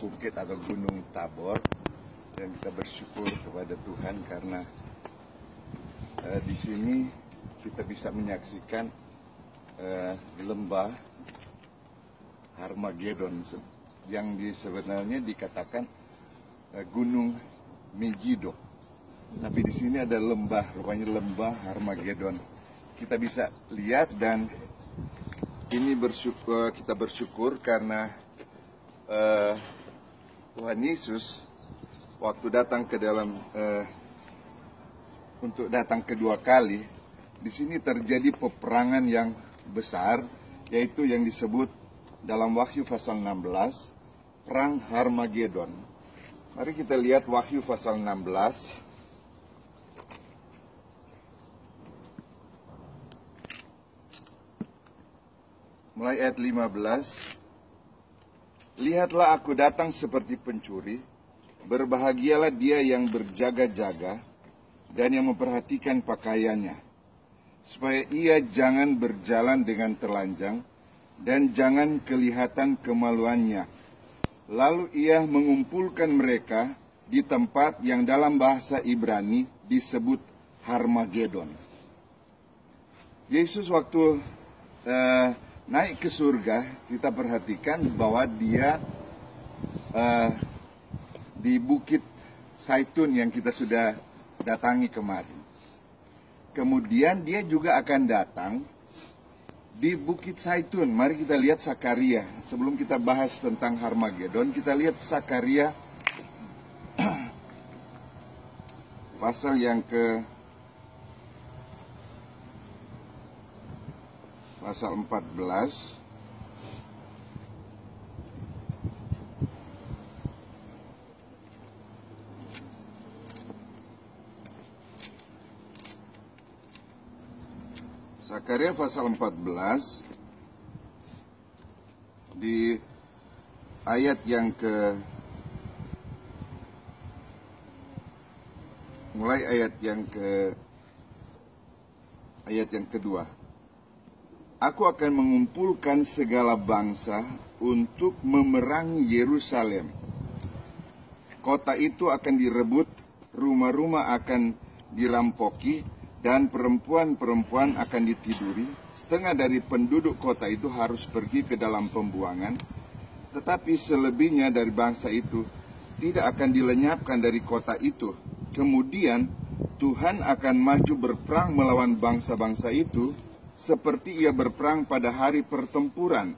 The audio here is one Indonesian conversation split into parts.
bukit atau Gunung Tabor, dan kita bersyukur kepada Tuhan karena di sini kita bisa menyaksikan lembah Harmagedon yang sebenarnya dikatakan Gunung Megiddo, tapi di sini ada lembah, rupanya lembah Harmagedon. Kita bisa lihat, dan ini kita bersyukur karena Tuhan Yesus waktu datang ke dalam untuk datang kedua kali, di sini terjadi peperangan yang besar, yaitu yang disebut dalam Wahyu pasal 16, Perang Harmagedon. Mari kita lihat Wahyu pasal 16. Mulai ayat 15. Lihatlah aku datang seperti pencuri, berbahagialah dia yang berjaga-jaga dan yang memperhatikan pakaiannya, supaya ia jangan berjalan dengan telanjang dan jangan kelihatan kemaluannya. Lalu ia mengumpulkan mereka di tempat yang dalam bahasa Ibrani disebut Harmagedon. Yesus waktu naik ke surga, kita perhatikan bahwa dia di Bukit Zaitun yang kita sudah datangi kemarin. Kemudian dia juga akan datang di Bukit Zaitun. Mari kita lihat Zakaria. Sebelum kita bahas tentang Harmagedon, kita lihat Zakaria pasal yang pasal 14. Zakaria pasal 14 di ayat yang mulai ayat yang kedua. Aku akan mengumpulkan segala bangsa untuk memerangi Yerusalem. Kota itu akan direbut, rumah-rumah akan dirampoki, dan perempuan-perempuan akan ditiduri. Setengah dari penduduk kota itu harus pergi ke dalam pembuangan, tetapi selebihnya dari bangsa itu tidak akan dilenyapkan dari kota itu. Kemudian Tuhan akan maju berperang melawan bangsa-bangsa itu, seperti ia berperang pada hari pertempuran.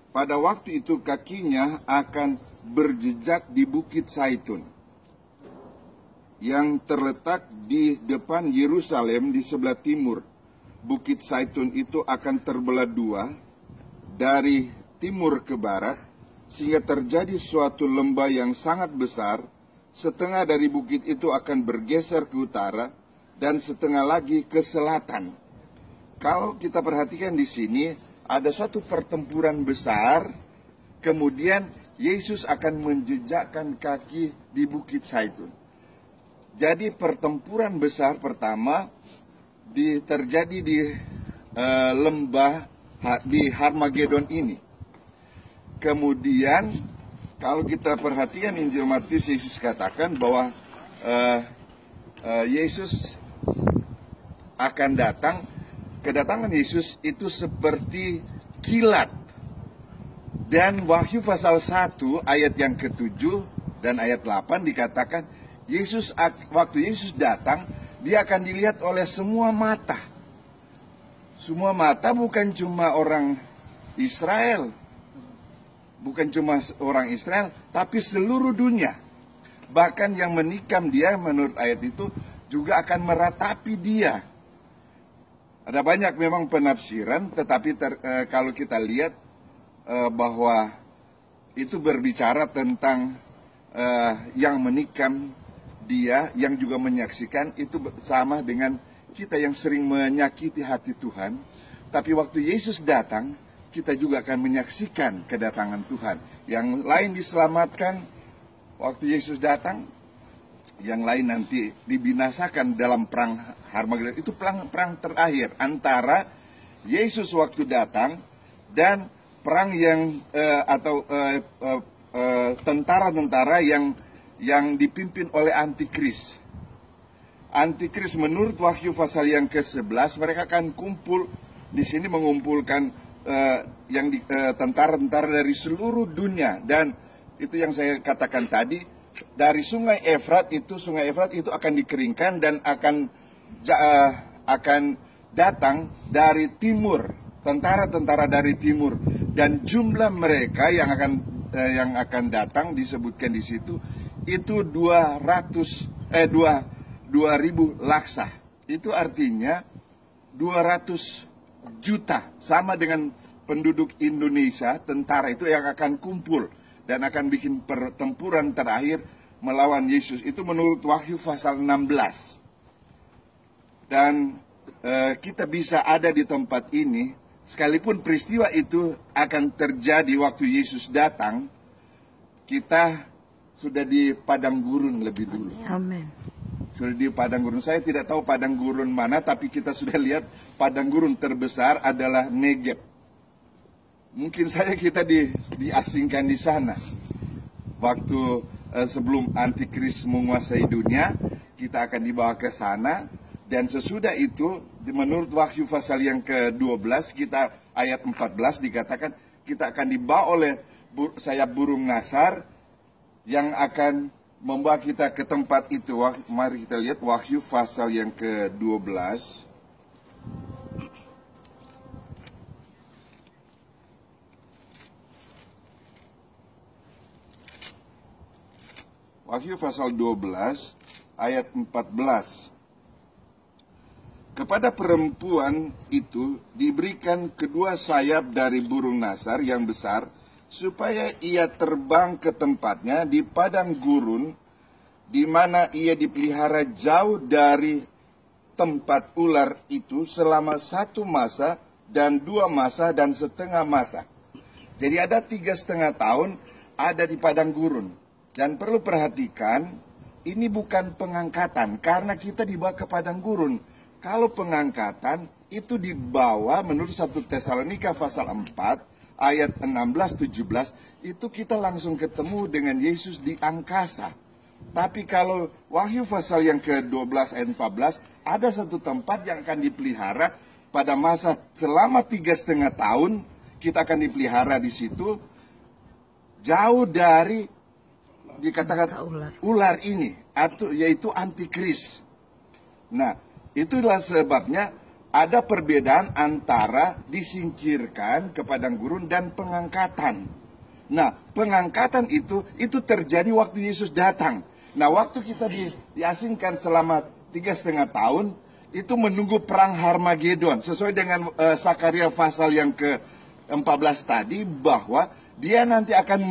Pada waktu itu kakinya akan berjejak di Bukit Zaitun, yang terletak di depan Yerusalem di sebelah timur. Bukit Zaitun itu akan terbelah dua dari timur ke barat, sehingga terjadi suatu lembah yang sangat besar. Setengah dari bukit itu akan bergeser ke utara dan setengah lagi ke selatan. Kalau kita perhatikan di sini, ada satu pertempuran besar, kemudian Yesus akan menjejakkan kaki di Bukit Zaitun. Jadi pertempuran besar pertama terjadi di lembah di Harmagedon ini. Kemudian kalau kita perhatikan Injil Matius, Yesus katakan bahwa Yesus akan datang. Kedatangan Yesus itu seperti kilat. Dan Wahyu pasal 1 ayat yang ke-7 dan ayat 8 dikatakan waktu Yesus datang, dia akan dilihat oleh semua mata. Semua mata, bukan cuma orang Israel, tapi seluruh dunia. Bahkan yang menikam dia, menurut ayat itu, juga akan meratapi dia. Ada banyak memang penafsiran, tetapi kalau kita lihat bahwa itu berbicara tentang yang menikam dia, yang juga menyaksikan, itu sama dengan kita yang sering menyakiti hati Tuhan. Tapi waktu Yesus datang, kita juga akan menyaksikan kedatangan Tuhan. Yang lain diselamatkan waktu Yesus datang, yang lain nanti dibinasakan dalam perang Harmagedon. Itu perang terakhir antara Yesus waktu datang dan perang yang tentara-tentara yang dipimpin oleh antikris. Antikris menurut Wahyu pasal yang ke-11 mereka akan kumpul di sini mengumpulkan tentara-tentara dari seluruh dunia, dan itu yang saya katakan tadi, dari sungai Efrat itu akan dikeringkan dan akan datang dari timur, tentara-tentara dari timur, dan jumlah mereka yang akan datang disebutkan di situ itu 2.000 laksa. Itu artinya 200 juta, sama dengan penduduk Indonesia. Tentara itu yang akan kumpul dan akan bikin pertempuran terakhir melawan Yesus. Itu menurut Wahyu pasal 16. Dan kita bisa ada di tempat ini, sekalipun peristiwa itu akan terjadi waktu Yesus datang, kita sudah di padang gurun lebih dulu. Amin. Sudah di padang gurun. Saya tidak tahu padang gurun mana, tapi kita sudah lihat padang gurun terbesar adalah Negeb. Mungkin saja kita diasingkan di sana. Waktu sebelum antikris menguasai dunia, kita akan dibawa ke sana. Dan sesudah itu, menurut Wahyu pasal yang ke-12, kita ayat 14 dikatakan, kita akan dibawa oleh sayap burung Nasar yang akan membawa kita ke tempat itu. Mari kita lihat Wahyu pasal yang ke-12. Wahyu pasal 12 ayat 14. Kepada perempuan itu diberikan kedua sayap dari burung Nasar yang besar, supaya ia terbang ke tempatnya di padang gurun, di mana ia dipelihara jauh dari tempat ular itu selama 1 masa dan 2 masa dan setengah masa. Jadi ada 3,5 tahun ada di padang gurun. Dan perlu perhatikan, ini bukan pengangkatan, karena kita dibawa ke padang gurun. Kalau pengangkatan itu dibawa menurut 1 Tesalonika pasal 4 ayat 16-17, itu kita langsung ketemu dengan Yesus di angkasa. Tapi kalau Wahyu pasal yang ke-12 ayat 14, ada satu tempat yang akan dipelihara pada masa selama 3,5 tahun, kita akan dipelihara di situ, jauh dari dikatakan ular ini, yaitu antikris. Nah, itulah sebabnya ada perbedaan antara disingkirkan ke padang gurun dan pengangkatan. Nah, pengangkatan itu terjadi waktu Yesus datang. Nah, waktu kita diasingkan selama 3,5 tahun, itu menunggu perang Harmagedon. Sesuai dengan Sakaria pasal yang ke-14 tadi, bahwa dia nanti akan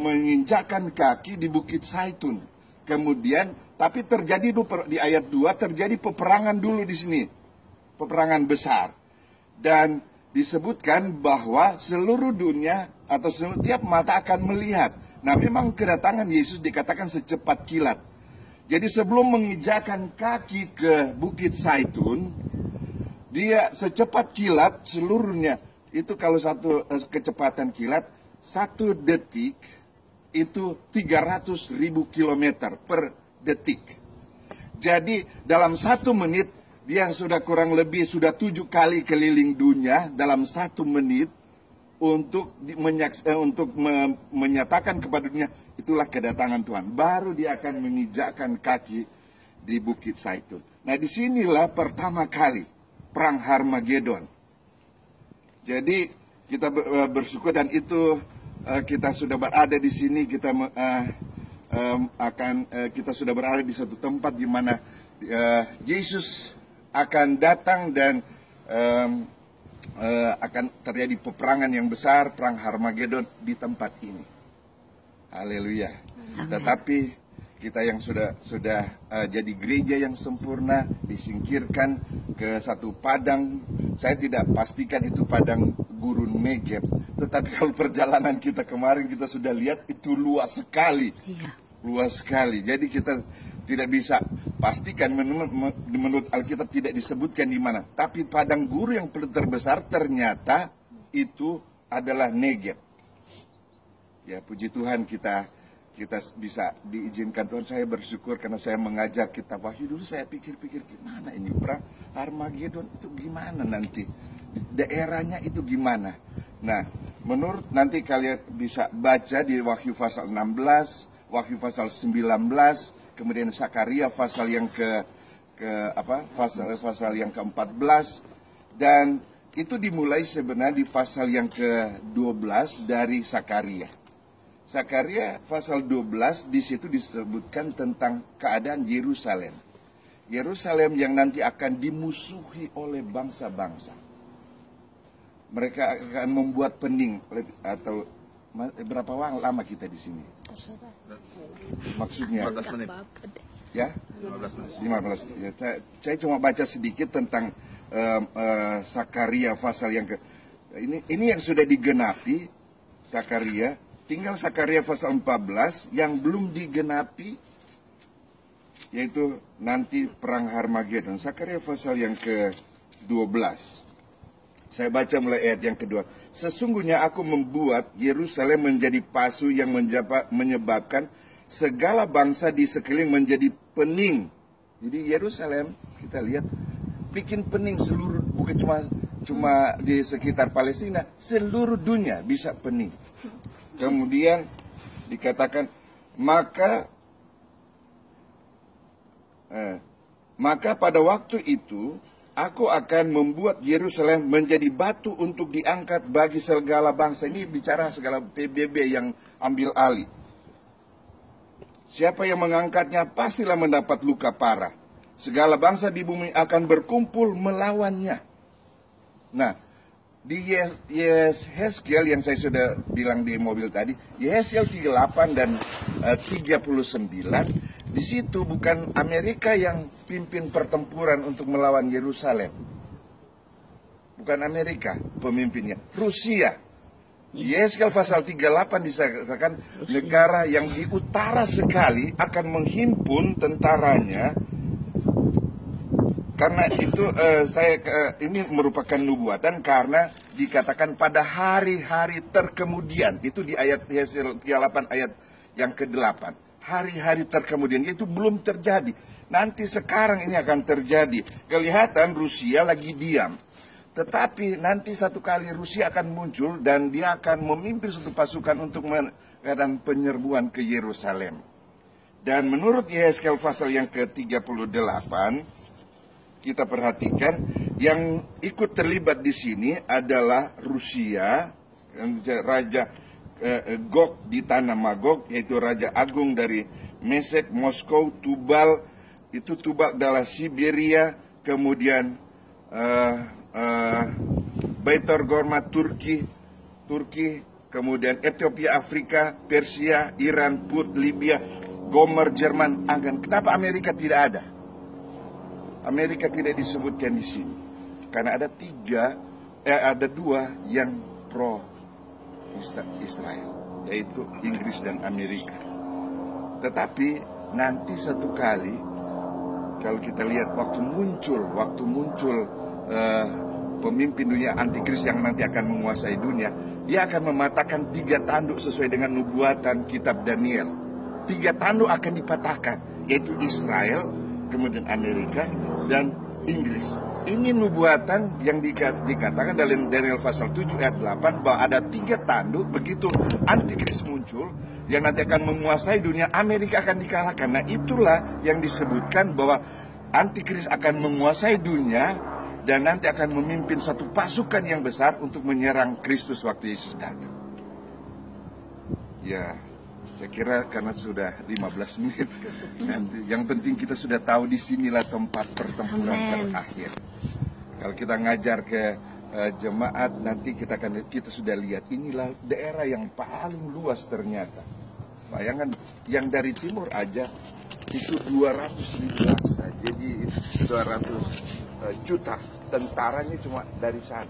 menginjakkan kaki di Bukit Zaitun. Kemudian, tapi terjadi di ayat 2, terjadi peperangan dulu di sini. Peperangan besar. Dan disebutkan bahwa seluruh dunia atau setiap mata akan melihat. Nah, memang kedatangan Yesus dikatakan secepat kilat. Jadi sebelum menginjakkan kaki ke Bukit Zaitun, dia secepat kilat seluruhnya. Itu kalau satu kecepatan kilat, 1 detik itu 300.000 kilometer per detik. Jadi dalam 1 menit, dia sudah kurang lebih 7 kali keliling dunia dalam 1 menit untuk menyatakan kepada dunia, itulah kedatangan Tuhan. Baru dia akan menginjakkan kaki di Bukit Zaitun. Nah, disinilah pertama kali perang Harmagedon. Jadi kita bersyukur, dan itu kita sudah berada di sini. Kita kita sudah berada di satu tempat di mana Yesus akan datang dan akan terjadi peperangan yang besar, perang Harmagedon di tempat ini. Haleluya. Tetapi kita yang sudah jadi gereja yang sempurna, disingkirkan ke satu padang. Saya tidak pastikan itu padang gurun Negeb, tetapi kalau perjalanan kita kemarin kita sudah lihat itu luas sekali. Iya. Luas sekali. Jadi kita tidak bisa pastikan, menurut Alkitab tidak disebutkan di mana. Tapi padang gurun yang terbesar ternyata itu adalah Negeb. Ya, puji Tuhan kita bisa diizinkan. Tuhan, saya bersyukur karena saya mengajar kitab Wahyu. Dulu saya pikir-pikir gimana ini perang Armageddon itu gimana nanti, daerahnya itu gimana. Nah, menurut nanti kalian bisa baca di Wahyu pasal 16, Wahyu pasal 19, kemudian Sakaria pasal yang pasal yang ke-14, dan itu dimulai sebenarnya di pasal yang ke-12 dari Sakaria. Sakaria pasal 12 di situ disebutkan tentang keadaan Yerusalem. Yerusalem yang nanti akan dimusuhi oleh bangsa-bangsa. Mereka akan membuat pening atau berapa lama kita di sini? Maksudnya 15 menit. Ya? 15. Ya, saya cuma baca sedikit tentang Sakaria pasal yang ini yang sudah digenapi Sakaria. Tinggal Sakaria pasal 14 yang belum digenapi, yaitu nanti perang Armageddon. Sakaria pasal yang ke-12. Saya baca mulai ayat yang kedua. Sesungguhnya aku membuat Yerusalem menjadi pasu yang menyebabkan segala bangsa di sekeliling menjadi pening. Jadi Yerusalem, kita lihat, bikin pening seluruh, bukan cuma di sekitar Palestina, seluruh dunia bisa pening. Kemudian dikatakan, maka pada waktu itu aku akan membuat Yerusalem menjadi batu untuk diangkat bagi segala bangsa. Ini bicara segala PBB yang ambil alih. Siapa yang mengangkatnya pastilah mendapat luka parah. Segala bangsa di bumi akan berkumpul melawannya. Nah, di Yehezkiel yang saya sudah bilang di mobil tadi, Yehezkiel 38 dan 39, di situ bukan Amerika yang pimpin pertempuran untuk melawan Yerusalem. Bukan Amerika pemimpinnya, Rusia. Yehezkiel pasal 38 disatakan negara yang di utara sekali akan menghimpun tentaranya. Karena itu ini merupakan nubuatan karena dikatakan pada hari-hari terkemudian. Itu di ayat Yehezkiel 38 ayat yang ke-8. Hari-hari terkemudian, itu belum terjadi. Nanti sekarang ini akan terjadi. Kelihatan Rusia lagi diam. Tetapi nanti satu kali Rusia akan muncul dan dia akan memimpin satu pasukan untuk mengadakan penyerbuan ke Yerusalem. Dan menurut Yehezkiel pasal yang ke-38, kita perhatikan yang ikut terlibat di sini adalah Rusia, Raja Gog di tanah Magog, yaitu Raja Agung dari Mesek, Moskow, Tubal, itu Tubal adalah Siberia, kemudian Beitar Gorma Turki, kemudian Ethiopia Afrika, Persia, Iran, Put, Libya, Gomer, Jerman, Anggan. Kenapa Amerika tidak ada? Amerika tidak disebutkan di sini karena ada dua yang pro Israel, yaitu Inggris dan Amerika. Tetapi nanti satu kali kalau kita lihat waktu muncul pemimpin dunia antikris yang nanti akan menguasai dunia, dia akan mematahkan 3 tanduk sesuai dengan nubuatan kitab Daniel. 3 tanduk akan dipatahkan, yaitu Israel, kemudian Amerika dan Inggris. Ini nubuatan yang dikatakan dalam Daniel pasal 7 ayat 8 bahwa ada 3 tanduk begitu antikris muncul yang nanti akan menguasai dunia, Amerika akan dikalahkan. Nah, itulah yang disebutkan bahwa antikris akan menguasai dunia dan nanti akan memimpin satu pasukan yang besar untuk menyerang Kristus waktu Yesus datang. Ya, saya kira karena sudah 15 menit, nanti yang penting kita sudah tahu di sinilah tempat pertempuran terakhir. Kalau kita ngajar ke jemaat nanti kita sudah lihat inilah daerah yang paling luas ternyata. Bayangkan yang dari timur aja itu 200.000 bangsa, jadi 200 juta tentaranya cuma dari sana.